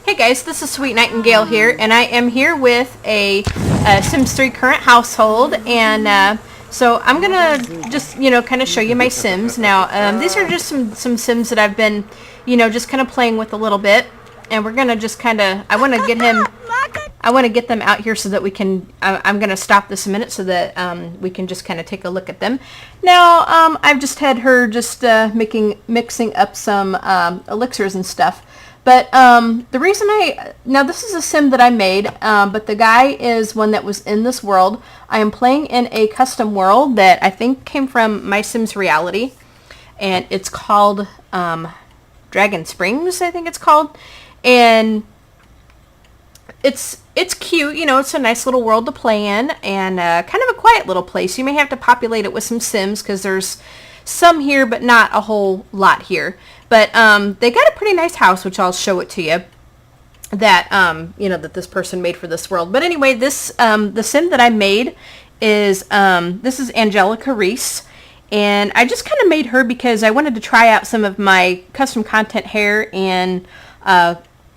Hey guys, this is Sweet Nightingale here, and I am here with a Sims 3 current household, and so I'm gonna just, kind of show you my Sims. Now, these are just some Sims that I've been, just kind of playing with a little bit, and we're gonna just kind of, I want to get them out here so that we can, I'm gonna stop this a minute so that we can just kind of take a look at them. Now, I've just had her just mixing up some elixirs and stuff. But the reason now this is a sim that I made, but the guy is one that was in this world. I am playing in a custom world that I think came from My Sims Reality, and it's called Dragon Springs, I think it's called, and it's cute, it's a nice little world to play in, and kind of a quiet little place. You may have to populate it with some Sims because there's some here, but not a whole lot here. But they got a pretty nice house, which I'll show it to you, that, that this person made for this world. But anyway, this, the sim that I made is, this is Angelica Reece. And I just kind of made her because I wanted to try out some of my custom content hair and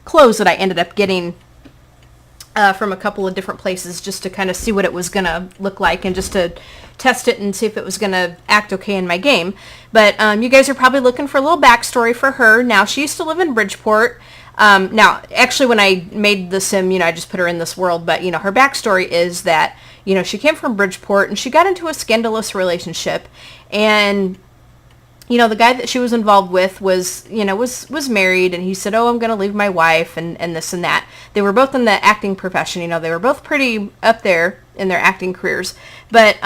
clothes that I ended up getting from a couple of different places, just to kind of see what it was going to look like and just to test it and see if it was going to act okay in my game. But you guys are probably looking for a little backstory for her. Now, she used to live in Bridgeport. Now, actually, when I made the sim, I just put her in this world. But, her backstory is that, she came from Bridgeport and she got into a scandalous relationship. And the guy that she was involved with was married, and he said, oh, I'm going to leave my wife and this and that. They were both in the acting profession. They were both pretty up there in their acting careers. But,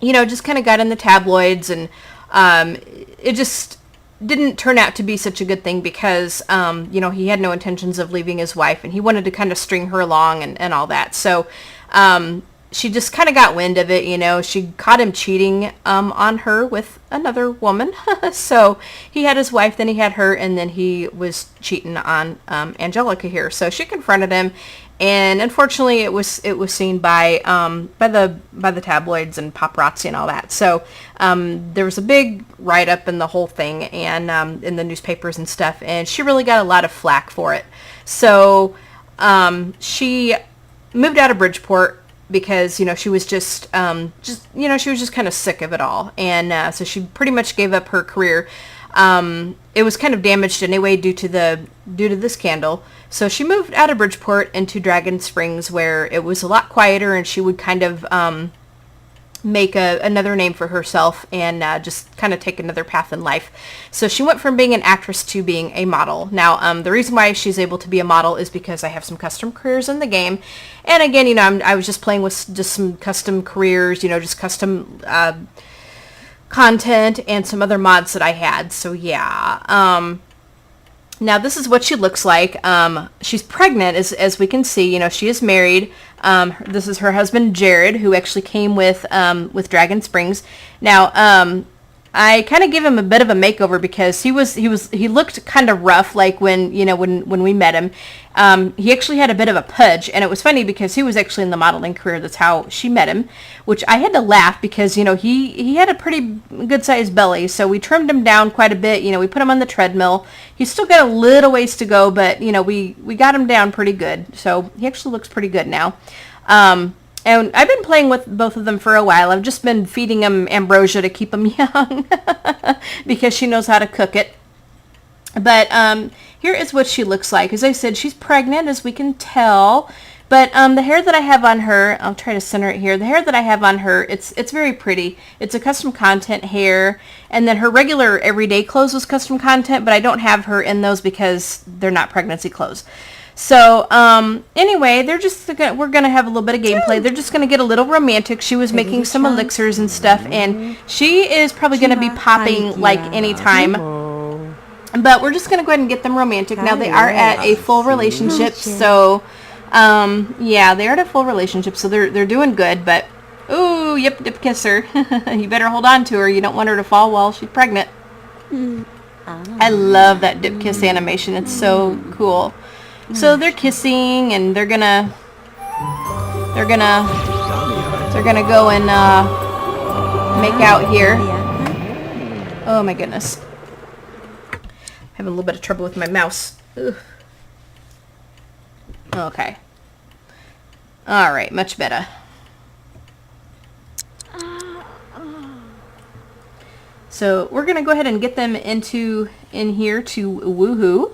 just kind of got in the tabloids, and it just didn't turn out to be such a good thing because, he had no intentions of leaving his wife, and he wanted to kind of string her along and all that. So, she just kind of got wind of it, she caught him cheating on her with another woman. So he had his wife, then he had her, and then he was cheating on Angelica here. So she confronted him, and unfortunately it was seen by the tabloids and paparazzi and all that. So there was a big write-up in the whole thing, and in the newspapers and stuff, and she really got a lot of flack for it. So she moved out of Bridgeport because, she was she was just kind of sick of it all. And so she pretty much gave up her career. It was kind of damaged anyway due to the scandal. So she moved out of Bridgeport into Dragon Springs, where it was a lot quieter, and she would kind of make another name for herself and just kind of take another path in life. So she went from being an actress to being a model. Now, the reason why she's able to be a model is because I have some custom careers in the game. And again, I was just playing with just some custom careers, just custom content and some other mods that I had. So yeah. Now this is what she looks like. She's pregnant, as we can see. She is married. This is her husband Jared, who actually came with Dragon Springs. Now, I kind of gave him a bit of a makeover because he looked kind of rough, like when we met him. He actually had a bit of a pudge, and it was funny because he was actually in the modeling career. That's how she met him, which I had to laugh because, he had a pretty good sized belly. So we trimmed him down quite a bit. We put him on the treadmill. He's still got a little ways to go, but, we got him down pretty good. So he actually looks pretty good now. And I've been playing with both of them for a while. I've just been feeding them ambrosia to keep them young because she knows how to cook it. But here is what she looks like. As I said, she's pregnant, as we can tell. But the hair that I have on her, I'll try to center it here. The hair that I have on her, it's very pretty. It's a custom content hair. And then her regular everyday clothes was custom content, but I don't have her in those because they're not pregnancy clothes. So, anyway, we're going to have a little bit of gameplay. They're just going to get a little romantic. She was making some elixirs and stuff, and she is probably going to be popping like any time. But we're just going to go ahead and get them romantic. Now, they are at a full relationship, so, yeah, they are at a full relationship, so they're doing good, but, ooh, yip, kiss her. You better hold on to her. You don't want her to fall while she's pregnant. I love that dip kiss animation. It's so cool. So they're kissing, and they're gonna go and make out here. Oh my goodness. Having a little bit of trouble with my mouse. Ugh. Okay. Alright, much better. So we're going to go ahead and get them in here to woohoo.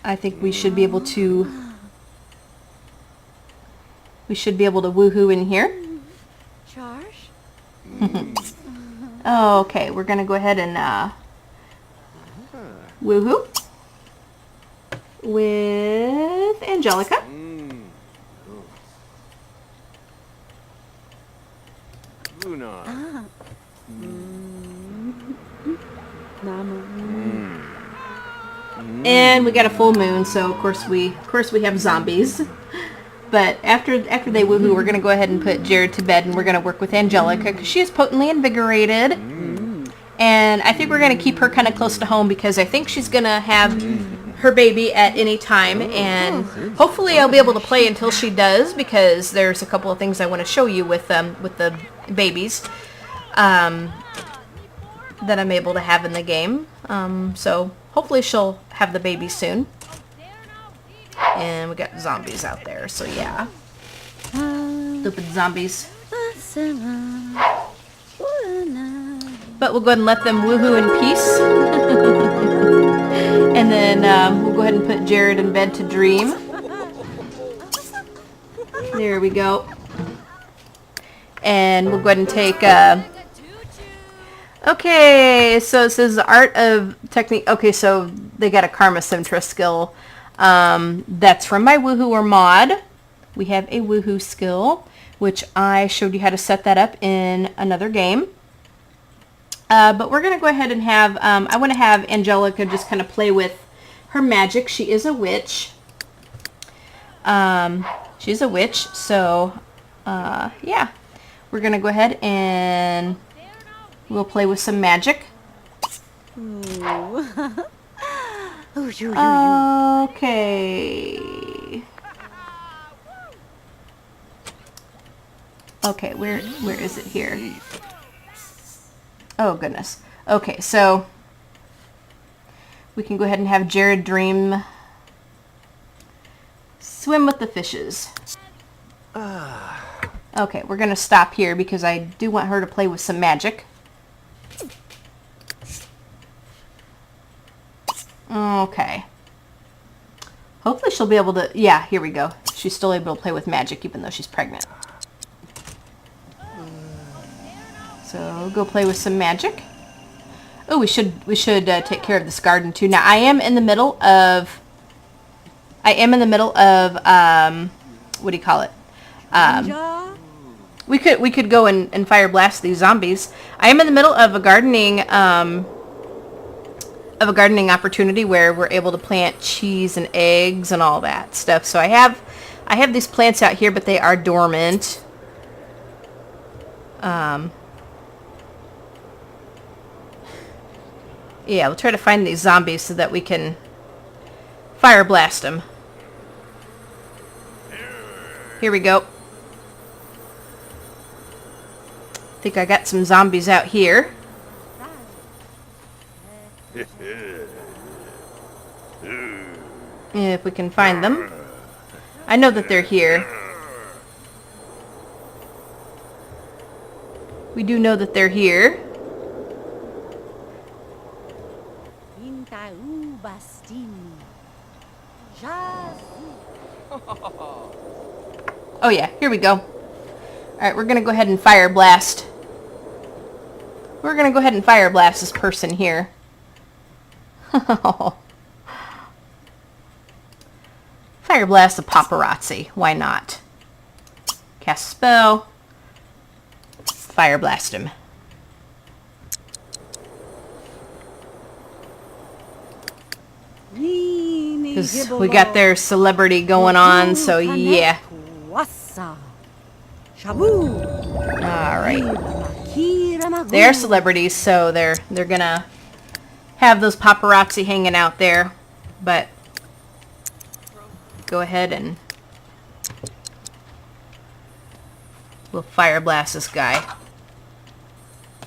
I think we should be able to woohoo in here. Okay, we're going to go ahead and woohoo with Angelica. And we got a full moon, so of course we have zombies. But after they woohoo, we're gonna go ahead and put Jared to bed, and we're gonna work with Angelica because she is potently invigorated. And I think we're gonna keep her kind of close to home because I think she's gonna have her baby at any time, and hopefully I'll be able to play until she does, because there's a couple of things I want to show you with the babies that I'm able to have in the game. So hopefully she'll have the baby soon. And we got zombies out there, so yeah. Stupid zombies. But we'll go ahead and let them woohoo in peace. And then we'll go ahead and put Jared in bed to dream. There we go. And we'll go ahead and take... okay, so it says Art of Technique. Okay, so they got a Karma Centra skill. That's from my Woohoo or mod. We have a Woohoo skill, which I showed you how to set that up in another game. But we're going to go ahead and have, I want to have Angelica just kind of play with her magic. She is a witch. She's a witch, so, yeah. We're going to go ahead and we'll play with some magic. Okay. Okay, where is it here? Oh, goodness. Okay, so we can go ahead and have Jared dream swim with the fishes. Okay, we're going to stop here because I do want her to play with some magic. Okay. Hopefully she'll be able to... Yeah, here we go. She's still able to play with magic even though she's pregnant. So go play with some magic. Oh, we should take care of this garden too. Now I am in the middle of what do you call it? We could go and fire blast these zombies. I am in the middle of a gardening opportunity where we're able to plant cheese and eggs and all that stuff. So I have these plants out here, but they are dormant. Yeah, we'll try to find these zombies so that we can fire blast them. Here we go. I think I got some zombies out here. If we can find them. I know that they're here. We do know that they're here. Oh yeah, here we go. Alright, we're gonna go ahead and fire blast. We're gonna go ahead and fire blast this person here. Fire blast the paparazzi. Why not? Cast a spell. Fire blast him. Because we got their celebrity going on, so yeah. Alright. They're celebrities, so they're gonna have those paparazzi hanging out there. But go ahead and we'll fire blast this guy.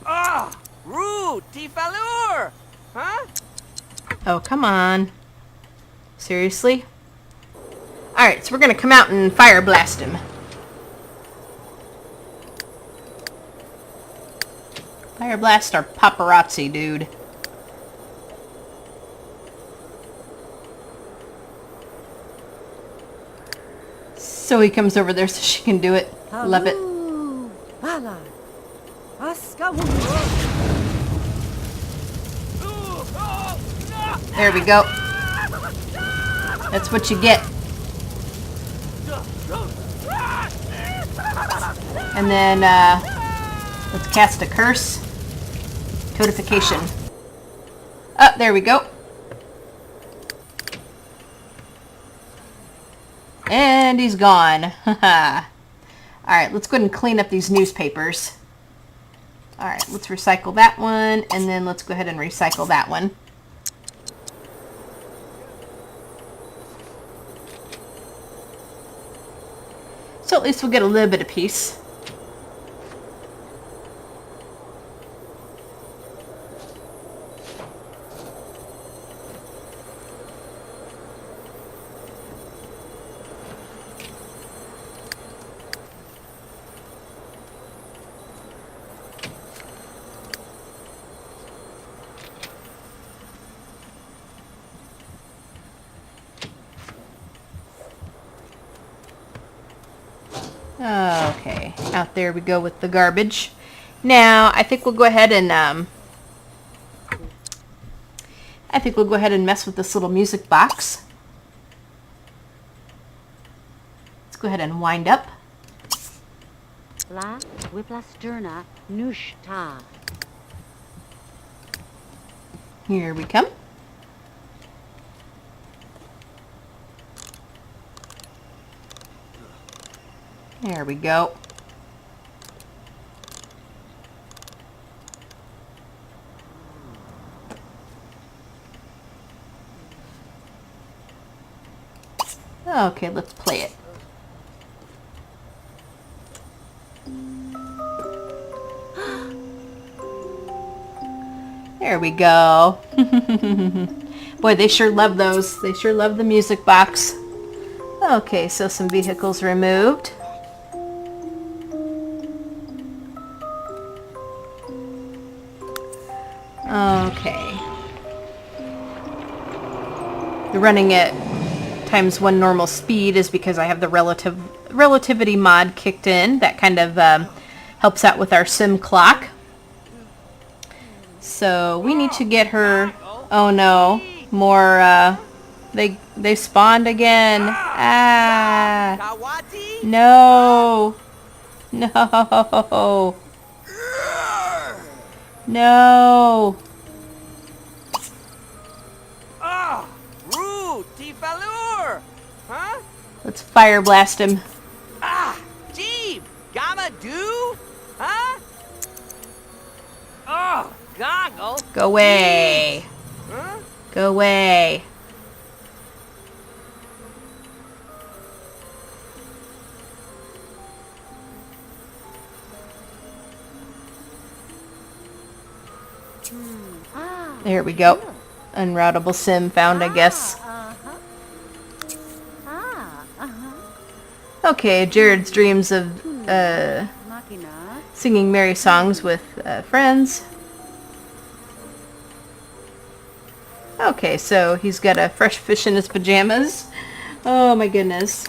Ah, rude, Tifalur! Huh? Oh, come on. Seriously? Alright, so we're going to come out and fire blast him. Fire blast our paparazzi, dude. So he comes over there so she can do it. Love it. There we go. That's what you get. And then, let's cast a curse. Codification. Oh, there we go. And he's gone. Alright, let's go ahead and clean up these newspapers. Alright, let's recycle that one, and then let's go ahead and recycle that one. So at least we'll get a little bit of peace. Okay, out there we go with the garbage. Now, I think we'll go ahead and mess with this little music box. Let's go ahead and wind up. La Wiplasterna Nushta. Here we come. There we go. Okay, let's play it. There we go. Boy, they sure love those. They sure love the music box. Okay, so some vehicles removed. Okay. The running at times 1 normal speed is because I have the relativity mod kicked in. That kind of helps out with our sim clock. So we need to get her. Oh no, more. They spawned again. Ah. No. No. No. Ah, rude, Tifalur. Huh? Let's fire blast him. Ah, Jeeb, Gamma do? Huh? Oh, goggle. Go away. Huh? Go away. There we go. Unroutable sim found, I guess. Okay, Jared's dreams of singing merry songs with friends. Okay, so he's got a fresh fish in his pajamas. Oh my goodness.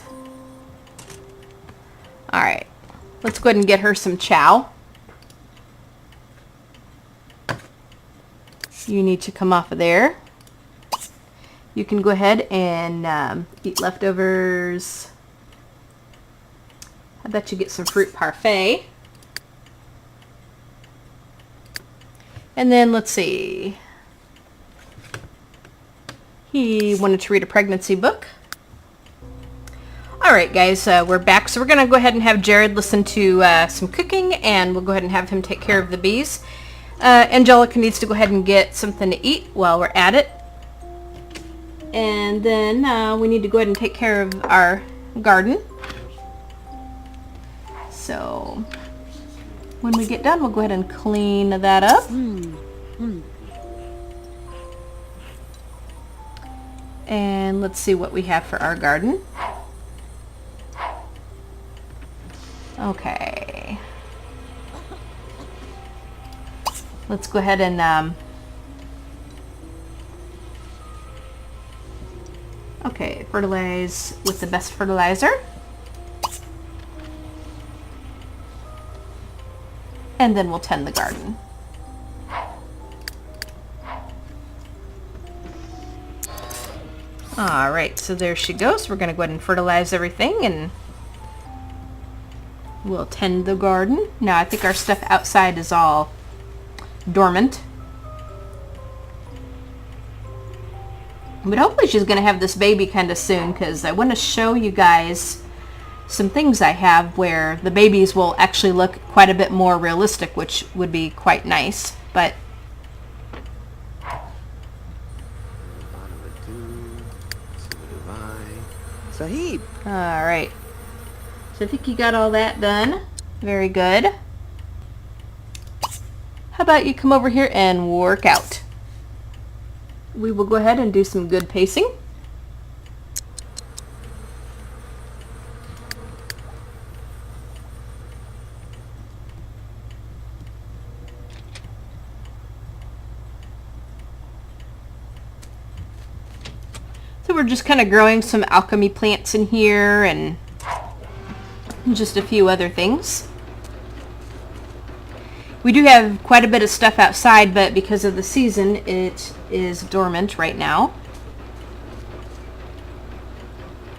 Alright, let's go ahead and get her some chow. You need to come off of there. You can go ahead and eat leftovers. I bet you get some fruit parfait. And then let's see. He wanted to read a pregnancy book. Alright guys, we're back. So we're going to go ahead and have Jared listen to some cooking, and we'll go ahead and have him take care of the bees. Angelica needs to go ahead and get something to eat while we're at it. And then we need to go ahead and take care of our garden. So when we get done, we'll go ahead and clean that up. And let's see what we have for our garden. Okay. Let's go ahead and, okay, fertilize with the best fertilizer. And then we'll tend the garden. Alright, so there she goes. We're going to go ahead and fertilize everything and we'll tend the garden. Now I think our stuff outside is all dormant. But hopefully she's going to have this baby kind of soon, because I want to show you guys some things I have where the babies will actually look quite a bit more realistic, which would be quite nice. But Sahib. alright. So I think you got all that done. Very good. How about you come over here and work out? We will go ahead and do some good pacing. So we're just kind of growing some alchemy plants in here and just a few other things. We do have quite a bit of stuff outside, but because of the season, it is dormant right now.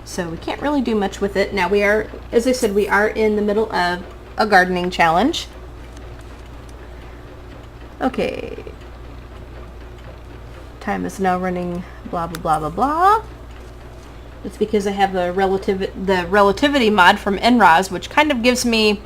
So we can't really do much with it. Now we are, as I said, we are in the middle of a gardening challenge. Okay. Time is now running blah, blah, blah, blah, blah. It's because I have the relativity mod from NROS, which kind of gives me,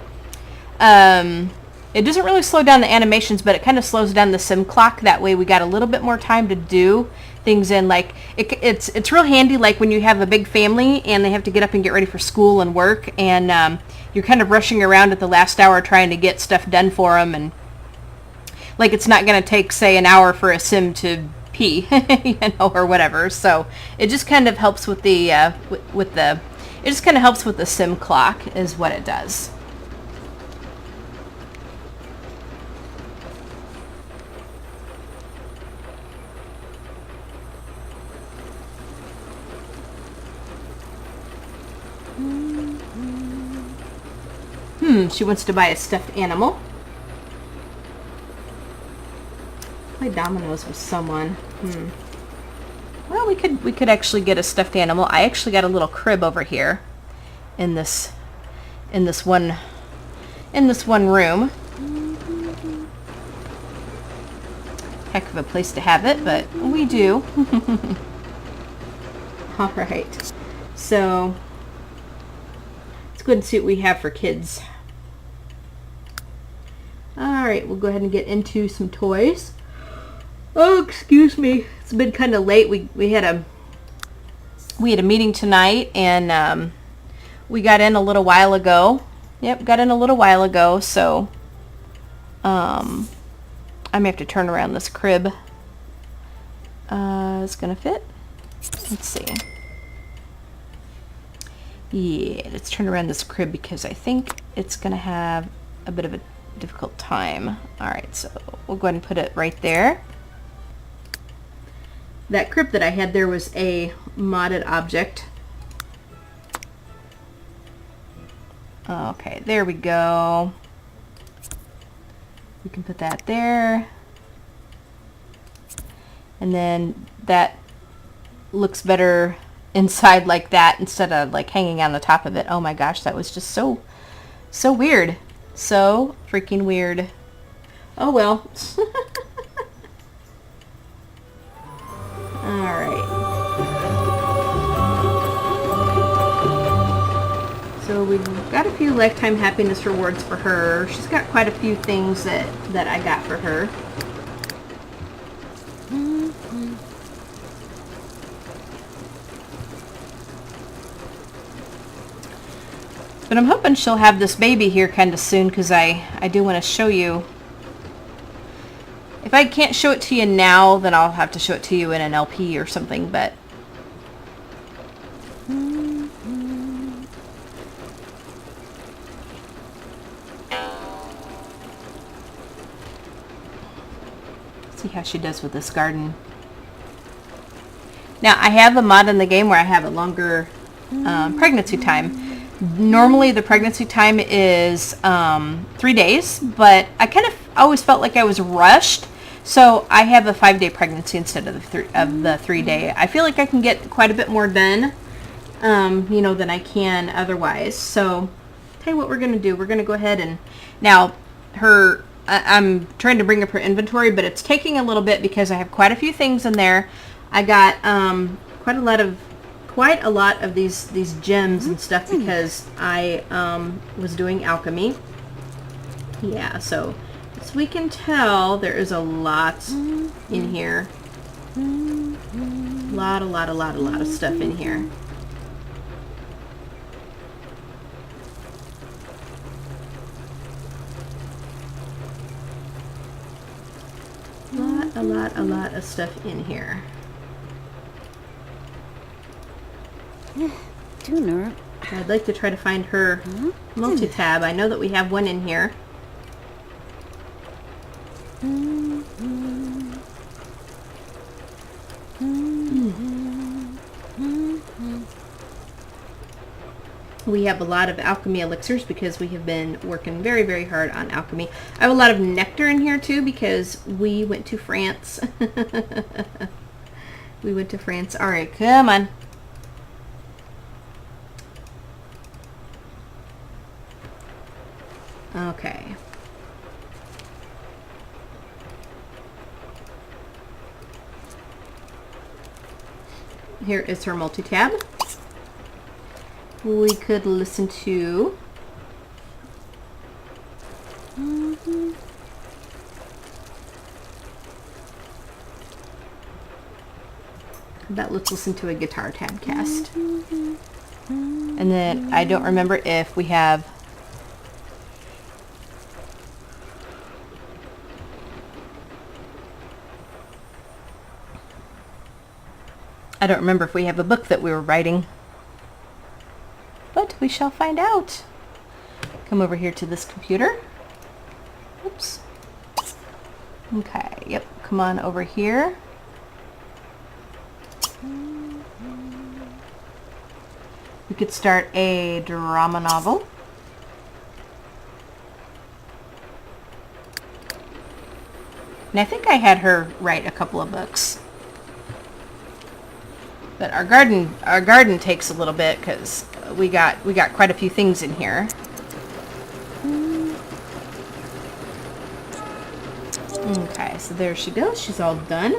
it doesn't really slow down the animations, but it kind of slows down the sim clock. That way we got a little bit more time to do things in. Like, it's real handy, like when you have a big family and they have to get up and get ready for school and work, and you're kind of rushing around at the last hour trying to get stuff done for them, and like it's not going to take, say, an hour for a sim to pee, you know, or whatever. So it just kind of helps with the it just kind of helps with the sim clock is what it does. She wants to buy a stuffed animal. Play dominoes with someone. Well, we could actually get a stuffed animal. I actually got a little crib over here in this one room. Heck of a place to have it, but we do. All right. So let's go ahead and see what we have for kids. All right, we'll go ahead and get into some toys. Oh, excuse me. It's been kind of late. We had a meeting tonight, and we got in a little while ago. Yep, got in a little while ago. So I may have to turn around this crib. It's gonna fit. Let's see. Yeah, let's turn around this crib because I think it's gonna have a bit of a difficult time. All right, so we'll go ahead and put it right there. That crib that I had there was a modded object. Okay, there we go. We can put that there. And then that looks better inside like that instead of like hanging on the top of it. Oh my gosh, that was just so weird. So freaking weird. Oh well. Alright. So we've got a few lifetime happiness rewards for her. She's got quite a few things that I got for her. But I'm hoping she'll have this baby here kind of soon, because I do want to show you. If I can't show it to you now, then I'll have to show it to you in an LP or something, but see how she does with this garden. Now, I have a mod in the game where I have a longer pregnancy time. Normally, the pregnancy time is 3 days, but I kind of always felt like I was rushed. So I have a 5-day pregnancy instead of the 3-day. I feel like I can get quite a bit more done, you know, than I can otherwise. So, tell you what we're going to do. We're going to go ahead and, now, I'm trying to bring up her inventory, but it's taking a little bit because I have quite a few things in there. I got quite a lot of these gems and stuff because I was doing alchemy. Yeah, so as we can tell, there is a lot in here. A lot of stuff in here. A lot of stuff in here. Tuner. I'd like to try to find her multi-tab. I know that we have one in here. We have a lot of alchemy elixirs because we have been working very, very hard on alchemy. I have a lot of nectar in here too because we went to France. We went to France. All right, come on. Okay. Here is her multi-tab. We could listen to but let's listen to a guitar tab cast. And then I don't remember if we have a book that we were writing. But we shall find out. Come over here to this computer. Oops. Okay, yep. Come on over here. We could start a drama novel. And I think I had her write a couple of books. But our garden takes a little bit because we got quite a few things in here. Okay, so there she goes. She's all done.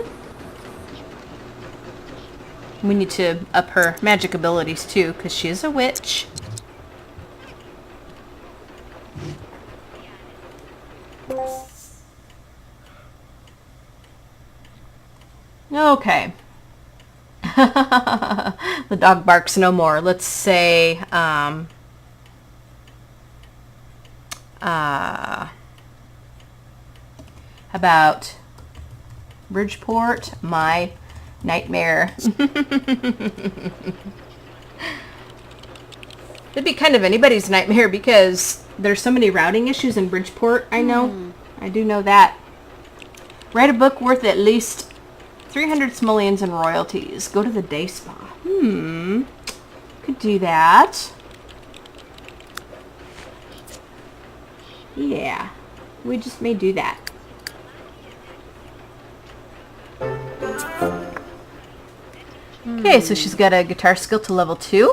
We need to up her magic abilities too because she is a witch. Okay. The dog barks no more. Let's say about Bridgeport, my nightmare. It'd be kind of anybody's nightmare because there's so many routing issues in Bridgeport. I know. I do know that. Write a book worth at least 300 simoleons in royalties. Go to the day spa. Could do that. Yeah. We just may do that. Okay, so she's got a guitar skill to level 2.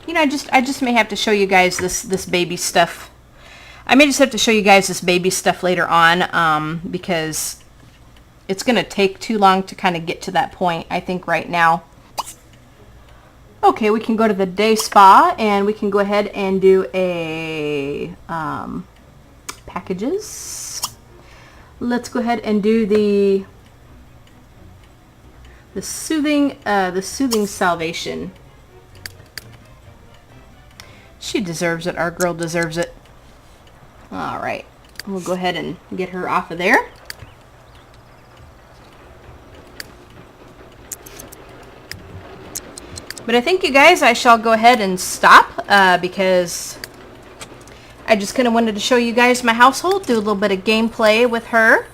You know, I just may have to show you guys this baby stuff. I may just have to show you guys this baby stuff later on, because it's going to take too long to kind of get to that point, I think, right now. Okay, we can go to the day spa, and we can go ahead and do a packages. Let's go ahead and do the soothing salvation. She deserves it. Our girl deserves it. All right, we'll go ahead and get her off of there. But I think, you guys, I shall go ahead and stop because I just kind of wanted to show you guys my household, do a little bit of gameplay with her.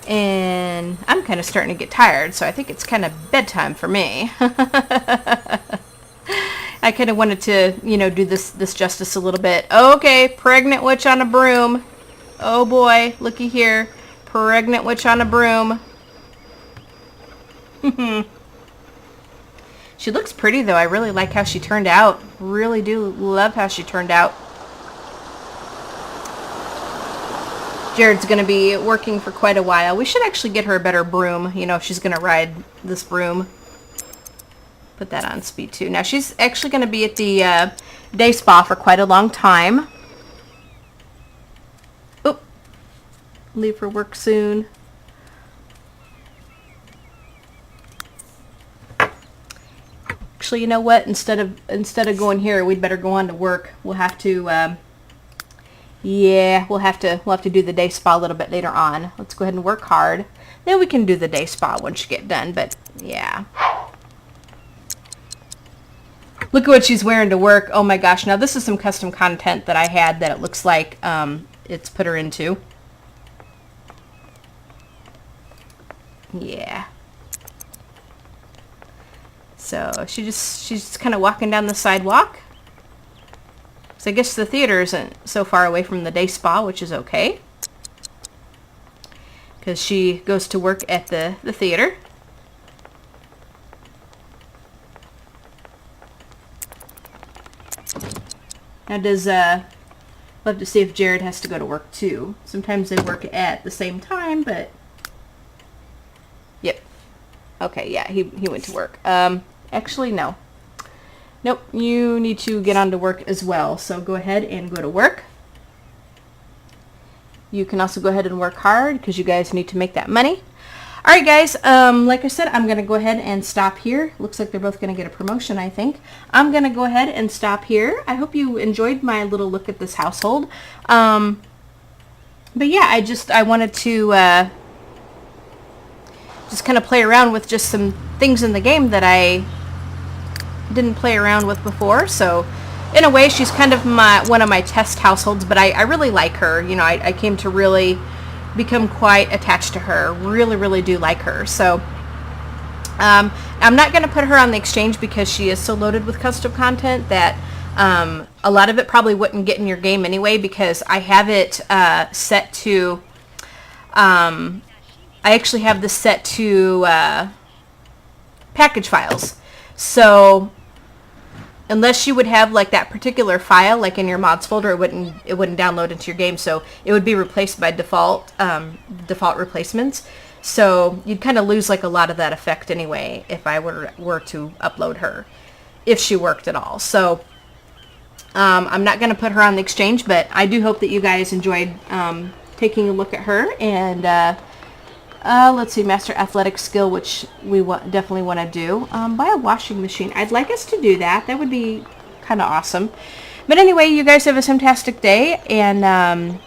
And I'm kind of starting to get tired, so I think it's kind of bedtime for me. I kind of wanted to, you know, do this justice a little bit. Okay, pregnant witch on a broom. Oh boy, looky here. Pregnant witch on a broom. She looks pretty though. I really like how she turned out. Really do love how she turned out. Jared's going to be working for quite a while. We should actually get her a better broom, you know, if she's going to ride this broom. Put that on speed 2. Now, she's actually going to be at the day spa for quite a long time. Oop. Leave for work soon. Actually, you know what? Instead of going here, we'd better go on to work. We'll have to... yeah, we'll have to do the day spa a little bit later on. Let's go ahead and work hard. Then we can do the day spa once you get done, but yeah. Look at what she's wearing to work. Oh my gosh. Now this is some custom content that I had that it looks like it's put her into. Yeah. So she's just kind of walking down the sidewalk. So I guess the theater isn't so far away from the day spa, which is okay. Because she goes to work at the theater. Now does, love to see if Jared has to go to work too. Sometimes they work at the same time, but... Yep. Okay, yeah, he went to work. Actually, no. Nope, you need to get on to work as well. So go ahead and go to work. You can also go ahead and work hard because you guys need to make that money. Alright guys, like I said, I'm going to go ahead and stop here. Looks like they're both going to get a promotion, I think. I'm going to go ahead and stop here. I hope you enjoyed my little look at this household. But yeah, I wanted to just kind of play around with just some things in the game that I didn't play around with before. So in a way she's kind of one of my test households, but I really like her. You know, I came to really become quite attached to her. Really do like her. So I'm not going to put her on the exchange because she is so loaded with custom content that a lot of it probably wouldn't get in your game anyway, because I have it set to I actually have this set to package files. So unless you would have like that particular file like in your mods folder, it wouldn't download into your game. So it would be replaced by default replacements. So you'd kind of lose like a lot of that effect anyway if I were to upload her, if she worked at all. So I'm not going to put her on the exchange, but I do hope that you guys enjoyed taking a look at her. And let's see, master athletic skill, which we definitely want to do. Buy a washing machine. I'd like us to do that. That would be kind of awesome. But anyway, you guys have a fantastic day, and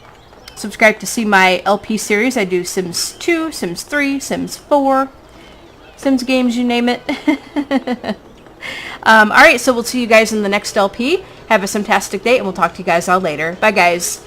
subscribe to see my LP series. I do Sims 2, Sims 3, Sims 4, Sims games, you name it. Alright, so we'll see you guys in the next LP. Have a fantastic day, and we'll talk to you guys all later. Bye, guys.